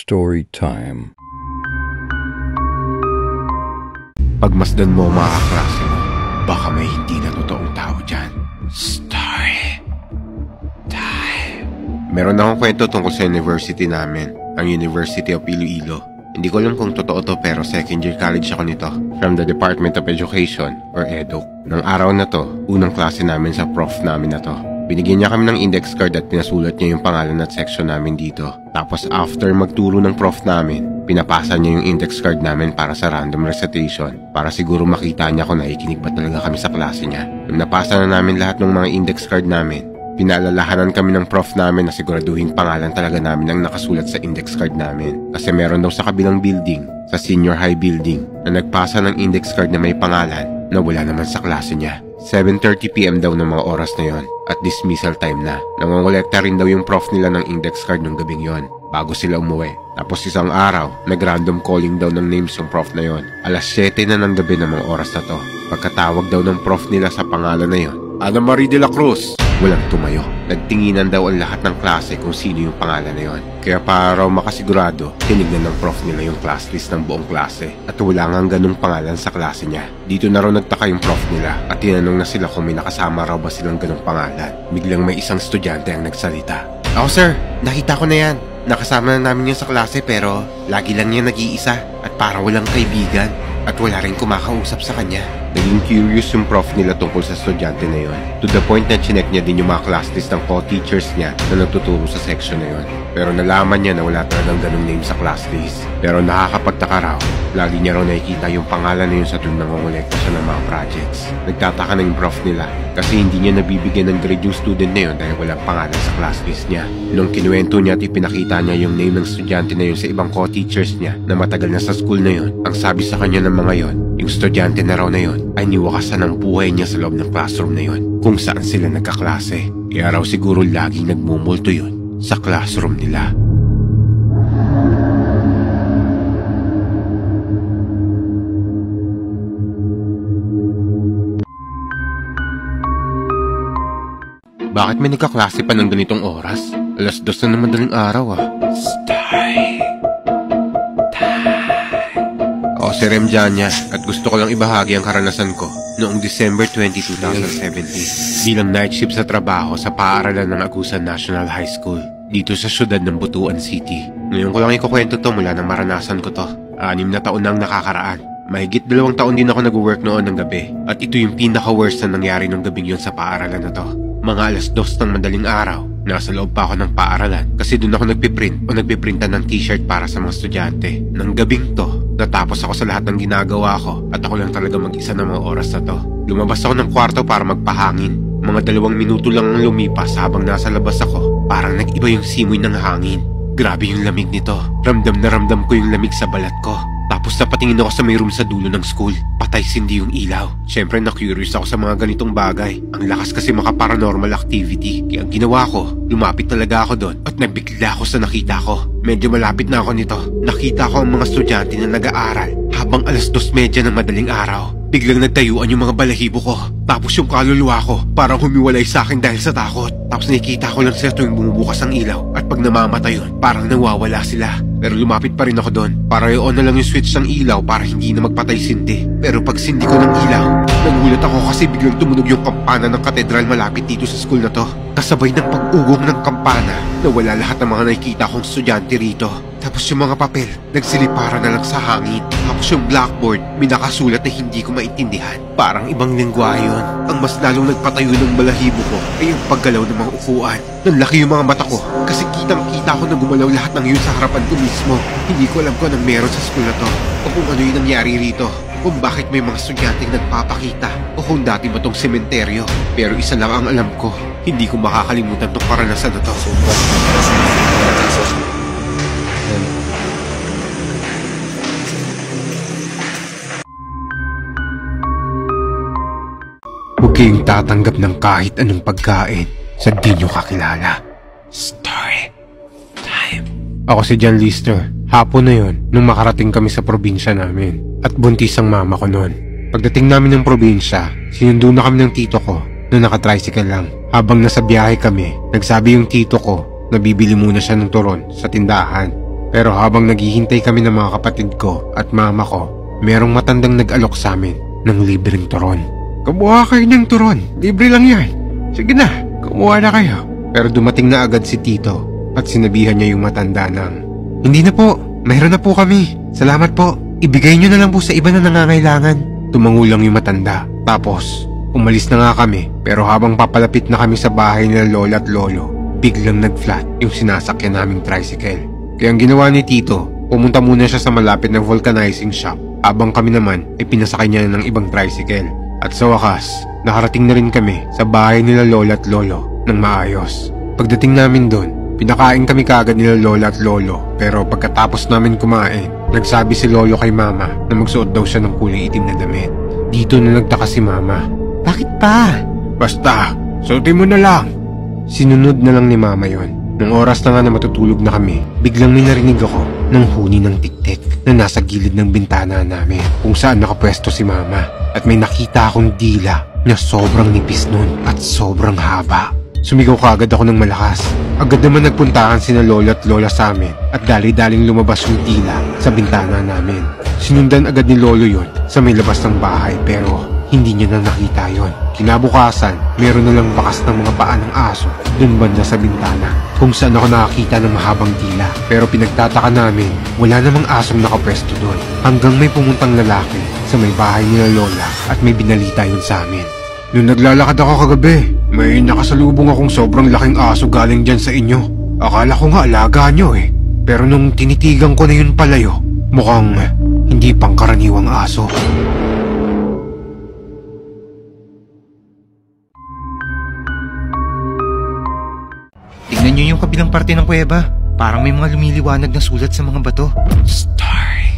Story time. Pagmasdan mo mga kaklase mo, baka may hindi na totoong tao dyan. Story time. Meron akong kwento tungkol sa university namin, ang University of Iloilo. Hindi ko alam kung totoo to pero second year college ako nito. From the Department of Education or EDUC. Nang araw na to, unang klase namin sa prof namin na to. Binigyan niya kami ng index card at pinasulat niya yung pangalan at section namin dito. Tapos after magturo ng prof namin, pinapasa niya yung index card namin para sa random recitation. Para siguro makita niya kung nakikinig ba talaga kami sa klase niya. Nung napasa na namin lahat ng mga index card namin, pinaalalahanan kami ng prof namin na siguraduhin pangalan talaga namin ang nakasulat sa index card namin. Kasi meron daw sa kabilang building, sa senior high building, na nagpasa ng index card na may pangalan na wala naman sa klase niya. 7:30 PM daw ng mga oras na yon at dismissal time na. Nangongolekta rin daw yung prof nila ng index card ng gabing yon bago sila umuwi. Tapos isang araw, nag-random calling daw ng names yung prof na yon. Alas 7 na ng gabi ng mga oras na to. Pagkatawag daw ng prof nila sa pangalan na yon, Ana Marie de la Cruz. Walang tumayo. Nagtinginan daw ang lahat ng klase kung sino yung pangalan na yon. Kaya para raw makasigurado, tinignan ng prof nila yung class list ng buong klase at wala ngang ganung pangalan sa klase niya. Dito na raw nagtaka yung prof nila at tinanong na sila kung may nakasama raw ba silang ganung pangalan. Biglang may isang estudyante ang nagsalita. Ako sir, nakita ko na yan. Nakasama na namin yun sa klase pero lagi lang niya nag-iisa at parang walang kaibigan at wala rin kumakausap sa kanya. Naging curious yung prof nila tungkol sa estudyante na yon. To the point na chinek niya din yung mga class list ng co-teachers niya na nagtuturo sa section na yon. Pero nalaman niya na wala talagang ganung name sa class list. Pero nakakapagtaka raw, lagi niya raw nakikita yung pangalan na yun sa tuwing nangongolekta siya ng mga projects. Nagtataka na yung prof nila kasi hindi niya nabibigyan ng grade yung student na yun dahil walang pangalan sa class list niya. Nung kinuwento niya at ipinakita niya yung name ng estudyante na yun sa ibang co-teachers niya na matagal na sa school na yun, ang sabi sa kanya ng mga yon, yung estudyante na raw na yun ay niwakasan ang buhay niya sa loob ng classroom na yun kung saan sila nagkaklase. Kaya raw siguro laging nagmumulto yun sa classroom nila. Bakit may nagkaklase pa ng ganitong oras? Alas 2 na madaling araw Story time. Ako si Rem Janya at gusto ko lang ibahagi ang karanasan ko noong December 20, 2017 bilang night shift sa trabaho sa paaralan ng Agusan National High School dito sa syudad ng Butuan City. Ngayon ko lang ikukwento to mula nang maranasan ko to. 6 na taon nang nakakaraan. Mahigit 2 taon din ako nag-work noon ng gabi at ito yung pinaka-worst na nangyari nung gabing yun sa paaralan na to. Mga alas 2 ng madaling araw, nasa loob pa ako ng paaralan kasi doon ako nagpiprintan ng t-shirt para sa mga estudyante. Nang gabing to, natapos ako sa lahat ng ginagawa ko at ako lang talaga mag-isa ng mga oras na to. Lumabas ako ng kwarto para magpahangin. Mga 2 minuto lang ang lumipas habang nasa labas ako. Parang nag-iba yung simoy ng hangin. Grabe yung lamig nito. Ramdam na ramdam ko yung lamig sa balat ko. Tapos napatingin ako sa may room sa dulo ng school. Patay sindi yung ilaw. Siyempre na-curious ako sa mga ganitong bagay. Ang lakas kasi maka-paranormal activity. Kaya ang ginawa ko, lumapit talaga ako doon at nabigla ako sa nakita ko. Medyo malapit na ako nito. Nakita ko ang mga estudyante na nag-aaral habang alas 2:30 ng madaling araw. Biglang nagtayuan yung mga balahibo ko. Tapos yung kaluluwa ko parang humiwalay sa akin dahil sa takot. Tapos nakikita ko lang sila tuwing bumubukas ang ilaw. At pag namamatay yun, parang nawawala sila. Pero lumapit pa rin ako doon para i-on na lang yung switch ng ilaw para hindi na magpatay sindi. Pero pag sindi ko ng ilaw, nagulat ako kasi biglang tumunog yung kampana ng katedral malapit dito sa school na to. Kasabay ng pag-ugong ng kampana, nawala lahat ng mga nakikita kong estudyante rito. Tapos yung mga papel, nagsilipara na lang sa hangin. Tapos yung blackboard, may nakasulat na hindi ko maintindihan. Parang ibang lingwa yun. Ang mas lalong nagpatayo ng balahibo ko ay yung paggalaw ng mga upuan. Nanlaki yung mga mata ko kasi kitang-kita ko na gumalaw lahat ng yun sa harapan ko mismo. Hindi ko alam kung anong meron sa school na to o kung ano yung nangyari rito. Kung bakit may mga estudyanteng nagpapakita o kung dati ba tong sementeryo. Pero isa lang ang alam ko, hindi ko makakalimutan tong karanasan na to. Huwag kayong tatanggap ng kahit anong pagkain sa di nyo kakilala. Story time. Ako si John Lister. Hapon na yon nung makarating kami sa probinsya namin at buntis ang mama ko noon. Pagdating namin ng probinsya, sinundo na kami ng tito ko na naka-tricycle lang. Habang nasa biyahe kami, nagsabi yung tito ko na bibili muna siya ng turon sa tindahan. Pero habang naghihintay kami ng mga kapatid ko at mama ko, merong matandang nag-alok sa amin ng libreng turon. Kumuha kayo ng turon, libre lang yan. Sige na, kumuha na kayo. Pero dumating na agad si Tito at sinabihan niya yung matanda ng, hindi na po, mayroon na po kami. Salamat po, ibigay niyo na lang po sa iba na nangangailangan. Tumango lang yung matanda. Tapos, umalis na nga kami. Pero habang papalapit na kami sa bahay nila lola at lolo, biglang nag-flat yung sinasakyan naming tricycle. Kaya ang ginawa ni Tito, pumunta muna siya sa malapit na vulcanizing shop. Habang kami naman ay pinasakay niya ng ibang tricycle. At sa wakas, nakarating na rin kami sa bahay nila lola at lolo ng maayos. Pagdating namin doon, pinakain kami kaagad nila lola at lolo. Pero pagkatapos namin kumain, nagsabi si lolo kay mama na magsuot daw siya ng kulay itim na damit. Dito na nagtaka si mama. Bakit pa? Basta, suotin mo na lang. Sinunod na lang ni mama yon. Nung oras na nga na matutulog na kami, biglang may narinig ako ng huni ng tiktik na nasa gilid ng bintana namin kung saan nakapwesto si mama. At may nakita akong dila na sobrang nipis nun at sobrang haba. Sumigaw kaagad ako ng malakas. Agad naman nagpuntahan sina lola at lola sa amin at dali-daling lumabas yung dila sa bintana namin. Sinundan agad ni lolo yon sa may labas ng bahay pero hindi niya na nakita yon. Kinabukasan, meron na lang bakas ng mga paa ng aso dun banda sa bintana kung saan ako nakakita ng mahabang dila. Pero pinagtataka namin, wala namang asong nakapwesto doon hanggang may pumuntang lalaki sa may bahay nila lola at may binalita yun sa amin. Nung naglalakad ako kagabi, may nakasalubong akong sobrang laking aso galing dyan sa inyo. Akala ko nga alaga nyo eh. Pero nung tinitigan ko na yun palayo, mukhang hindi pangkaraniwang aso. Tignan nyo yung kabilang parte ng kuweba. Parang may mga lumiliwanag na sulat sa mga bato. Story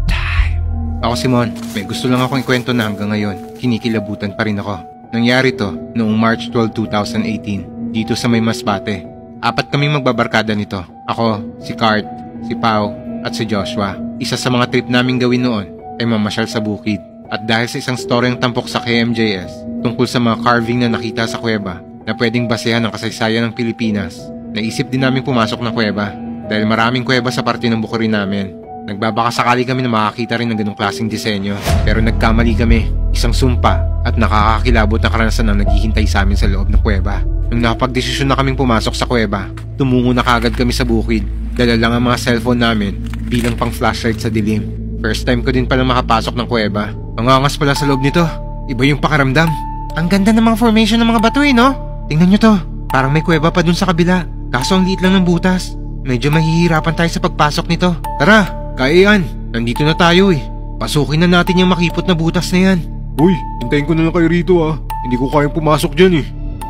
time. Ako si Mon. May gusto lang akong ikwento na hanggang ngayon kinikilabutan pa rin ako. Nangyari to noong March 12, 2018 dito sa may Masbate. 4 kaming magbabarkada nito. Ako, si Cart, si Pau at si Joshua. Isa sa mga trip naming gawin noon ay mamasyal sa bukid. At dahil sa isang storyang tampok sa KMJS tungkol sa mga carving na nakita sa kuweba na pwedeng basehan ng kasaysayan ng Pilipinas, naisip din namin pumasok ng kuweba dahil maraming kuweba sa parte ng bukirin namin. Nagbabaka sakali kami na makakita rin ng ganong klaseng disenyo pero nagkamali kami. Isang sumpa at nakakakilabot na karanasan ang naghihintay sa amin sa loob ng kuweba. Nung napagdesisyon na kaming pumasok sa kuweba, tumungo na kagad kami sa bukid. Dala lang ang mga cellphone namin bilang pang flashlight sa dilim. First time ko din pala makapasok ng kuweba. Ang angas pala sa loob nito. Iba yung pakaramdam. Ang ganda ng mga formation ng mga bato no? Tingnan nyo to. Parang may kuweba pa dun sa kabila. Kaso ang liit lang ng butas. Medyo mahihirapan tayo sa pagpasok nito. Tara, kaya yan. Nandito na tayo eh. Pasukin na natin yung makipot na butas na yan. Uy, hintayin ko na lang kayo rito Hindi ko kayang pumasok dyan eh.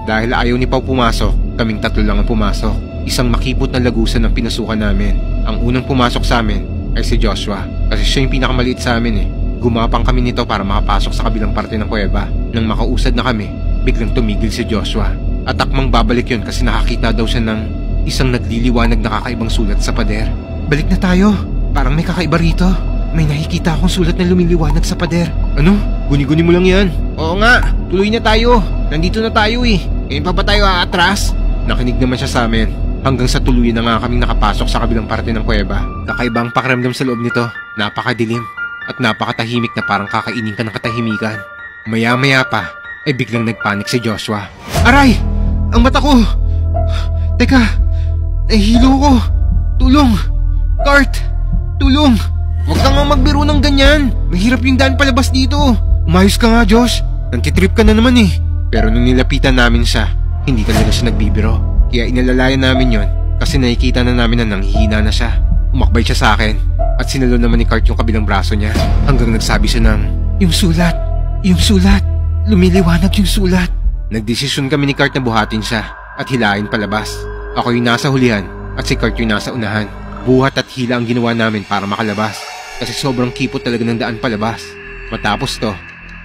Dahil ayaw ni Pau pumasok, kaming 3 lang ang pumasok. Isang makipot na lagusan ang pinasukan namin. Ang unang pumasok sa amin ay si Joshua. Kasi siya yung pinakamaliit sa amin eh. Gumapang kami nito para makapasok sa kabilang parte ng kuweba. Nang makausad na kami, biglang tumigil si Joshua. At akmang babalik yun kasi nakakita daw siya ng isang nagliliwanag na kakaibang sulat sa pader. Balik na tayo. Parang may kakaiba rito. May nakikita akong sulat na lumiliwanag sa pader. Ano? Guni-guni mo lang yan. Oo nga, tuloy na tayo. Nandito na tayo eh. Ngayon pa ba tayo aatras? Nakinig naman siya sa amin. Hanggang sa tuluyan na nga kaming nakapasok sa kabilang parte ng kuweba. Kakaiba ang pakiramdam sa loob nito. Napakadilim. At napakatahimik na parang kakainin ka ng katahimikan. Maya-maya pa, ay biglang nagpanik si Joshua. Aray! Ang mata ko! Teka, nahihilo ko. Tulong! Cart! Tulong! Huwag kang magbiro ng ganyan. Mahirap yung daan palabas dito. Umayos ka nga, Josh. Nantitrip ka na naman eh. Pero nung nilapitan namin siya, hindi talaga siya nagbibiro. Kaya inalalayan namin yon kasi nakikita na namin na nanghihina na siya. Umakbay siya sa akin at sinalo naman ni Cart yung kabilang braso niya hanggang nagsabi siya ng, Yung sulat, lumiliwanag yung sulat. Nagdesisyon kami ni Cart na buhatin siya at hilahin palabas. Ako yung nasa hulihan at si Cart yung nasa unahan. Buhat at hila ang ginawa namin para makalabas kasi sobrang kipot talaga ng daan palabas. Matapos to,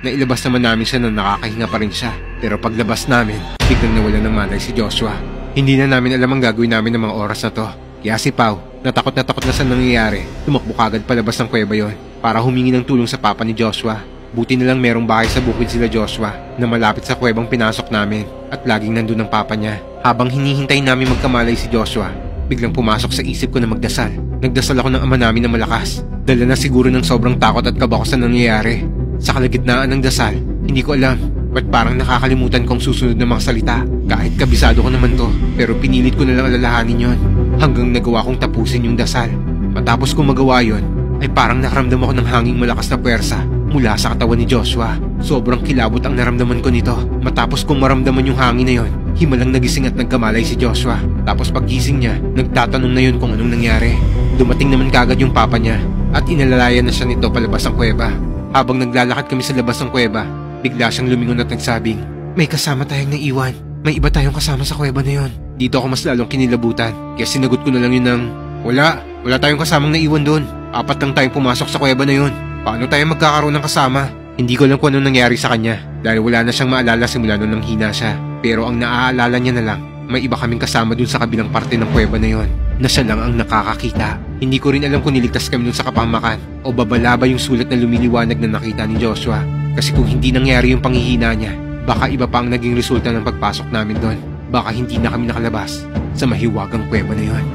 nailabas naman namin siya na nakakahinga pa rin siya. Pero paglabas namin, biglang nawala ng malay si Joshua. Hindi na namin alam ang gagawin namin ng mga oras na to. Kaya si Pau, natakot na sa nangyayari, tumakbo kagad palabas ng kuweba yon para humingi ng tulong sa papa ni Joshua. Buti na lang merong bahay sa bukid sila Joshua na malapit sa kuwebang pinasok namin at laging nandun ang papa niya. Habang hinihintay namin magkamalay si Joshua, biglang pumasok sa isip ko na magdasal. Nagdasal ako ng ama namin na malakas. Dala na siguro ng sobrang takot at kaba ko sa nangyayari. Sa kalagitnaan ng dasal, hindi ko alam ba't parang nakakalimutan kong susunod na mga salita. Kahit kabisado ko naman to, pero pinilit ko na lang alalahanin yon hanggang nagawa kong tapusin yung dasal. Matapos kong magawa yon, ay parang nakaramdam ako ng hanging malakas na puwersa mula sa katawan ni Joshua. Sobrang kilabot ang naramdaman ko nito. Matapos kong maramdaman yung hangin na yon, himalang nagising at nagkamalay si Joshua. Tapos paggising niya, nagtatanong na yun kung anong nangyari. Dumating naman kagad yung papa niya at inalalayan na siya nito palabas ng kuweba. Habang naglalakad kami sa labas ng kuweba, bigla siyang lumingon at nagsabing, "May kasama tayong naiwan. May iba tayong kasama sa kuweba na yon." Dito ako mas lalong kinilabutan, kaya sinagot ko na lang yun ng, Wala tayong kasamang naiwan doon. 4 lang tayong pumasok sa kuweba na yon. Paano tayo magkakaroon ng kasama?" Hindi ko alam kung anong nangyari sa kanya dahil wala na siyang maalala simula nung nanghina siya. Pero ang naaalala niya na lang, may iba kaming kasama dun sa kabilang parte ng kuweba na yon na siya lang ang nakakakita. Hindi ko rin alam kung niligtas kami dun sa kapahamakan o babalaba yung sulat na lumiliwanag na nakita ni Joshua. Kasi kung hindi nangyari yung panghihina niya, baka iba pa ang naging resulta ng pagpasok namin doon. Baka hindi na kami nakalabas sa mahiwagang kuweba na yon.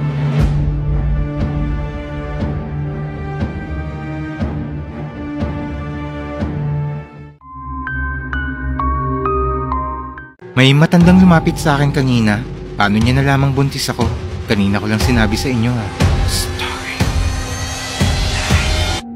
May matandang lumapit sa akin kanina. Paano niya nalamang buntis ako? Kanina ko lang sinabi sa inyo ha. Story.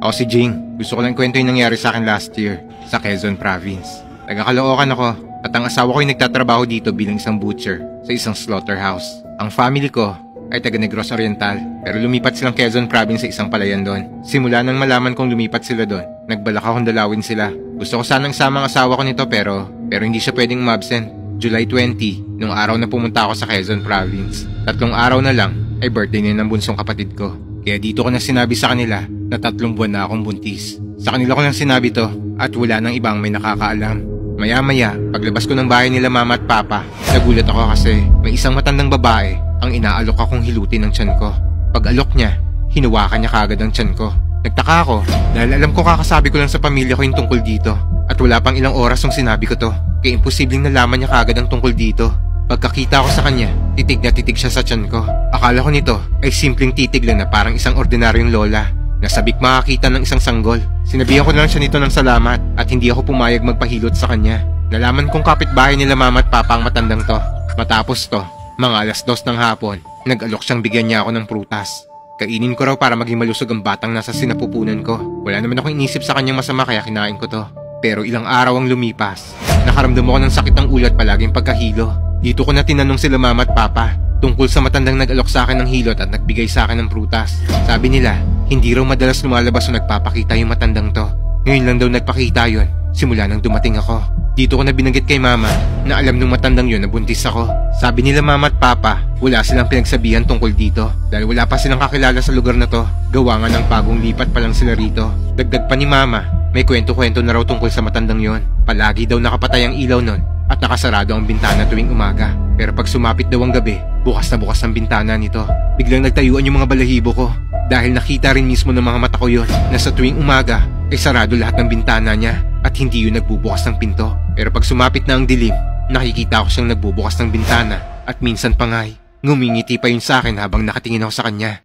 Ako si Jing. Gusto ko lang kwento yung nangyari sa akin last year sa Quezon Province. Taga-Caloocan ako at ang asawa ko ay nagtatrabaho dito bilang isang butcher sa isang slaughterhouse. Ang family ko ay taga Negros Oriental pero lumipat silang Quezon Province sa isang palayan doon. Simula nang malaman kong lumipat sila doon, nagbalak akong dalawin sila. Gusto ko sanang sama ang asawa ko nito pero hindi siya pwedeng umabsent. July 20, nung araw na pumunta ako sa Quezon Province. 3 araw na lang ay birthday na ng bunsong kapatid ko. Kaya dito ko na sinabi sa kanila na 3 buwan na akong buntis. Sa kanila ko lang sinabi to at wala nang ibang may nakakaalam. Maya-maya, paglabas ko ng bahay nila mama at papa, nagulat ako kasi may isang matandang babae ang inaalok akong hilutin ng tiyan ko. Pag alok niya, hinawakan niya kagad ang tiyan ko. Nagtaka ako dahil alam ko kakasabi ko lang sa pamilya ko yung tungkol dito. At wala pang ilang oras nung sinabi ko to. Kaya imposibleng nalaman niya kagad ang tungkol dito. Pagkakita ko sa kanya, titig na titig siya sa tiyan ko. Akala ko nito ay simpleng titig lang na parang isang ordinaryong lola. Nasabik makakita ng isang sanggol. Sinabihan ko na lang siya nito ng salamat at hindi ako pumayag magpahilot sa kanya. Nalaman kong kapitbahay nila mama at papa ang matandang to. Matapos to, mga 2:00 ng hapon, nag-alok siyang bigyan niya ako ng prutas. Kainin ko raw para maging malusog ang batang nasa sinapupunan ko. Wala naman akong inisip sa kanyang masama kaya kinain ko to. Pero ilang araw ang lumipas. Nakaramdam ako ng sakit ng ulo at palaging pagkahilo. Dito ko na tinanong sila mama at papa tungkol sa matandang nag-alok sa akin ng hilot at nagbigay sa akin ng prutas. Sabi nila, hindi raw madalas lumalabas o nagpapakita yung matandang to. Ngayon lang daw nagpakita yon simula nang dumating ako. Dito ko na binanggit kay mama na alam nung matandang yon na buntis ako. Sabi nila mama at papa, wala silang pinagsabihan tungkol dito dahil wala pa silang kakilala sa lugar na to. Gawa nga ng bagong lipat pa lang sila rito. Dagdag pa ni mama, may kwento-kwento na raw tungkol sa matandang yon. Palagi daw nakapatay ang ilaw nun at nakasarado ang bintana tuwing umaga. Pero pag sumapit daw ang gabi, bukas na bukas ang bintana nito. Biglang nagtayuan yung mga balahibo ko dahil nakita rin mismo ng mga mata ko yon na sa tuwing umaga ay sarado lahat ng bintana niya at hindi yun nagbubukas ng pinto. Pero pag sumapit na ang dilim, nakikita ko siyang nagbubukas ng bintana at minsan pa nga'y ngumingiti pa yun sa akin habang nakatingin ako sa kanya.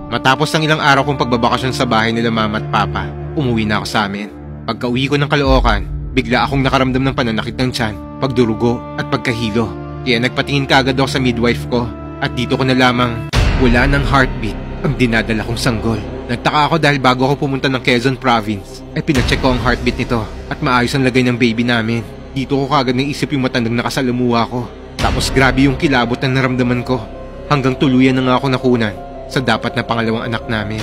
Matapos ng ilang araw kong pagbabakasyon sa bahay nila mama at papa, umuwi na ako sa amin. Pagka-uwi ko ng Caloocan, bigla akong nakaramdam ng pananakit ng tiyan, pagdurugo at pagkahilo. Kaya nagpatingin kaagad ako sa midwife ko at dito ko nalamang wala ng heartbeat ang dinadala kong sanggol. Nagtaka ako dahil bago ako pumunta ng Quezon Province ay pinacheck ko ang heartbeat nito at maayos ang lagay ng baby namin. Dito ko kaagad naisip yung matandang nakasalamuha ko. Tapos grabe yung kilabot na naramdaman ko hanggang tuluyan na nga ako nakunan sa dapat na pangalawang anak namin.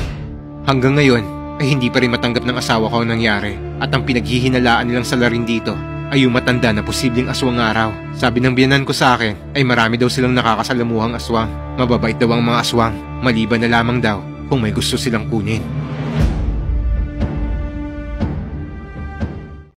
Hanggang ngayon ay hindi pa rin matanggap ng asawa ko ang nangyari at ang pinaghihinalaan nilang salarin dito ay yung matanda na posibleng aswang araw. Sabi ng biyanan ko sa akin ay marami daw silang nakakasalamuhang aswang. Mababait daw ang mga aswang, maliban na lamang daw kung may gusto silang kunin.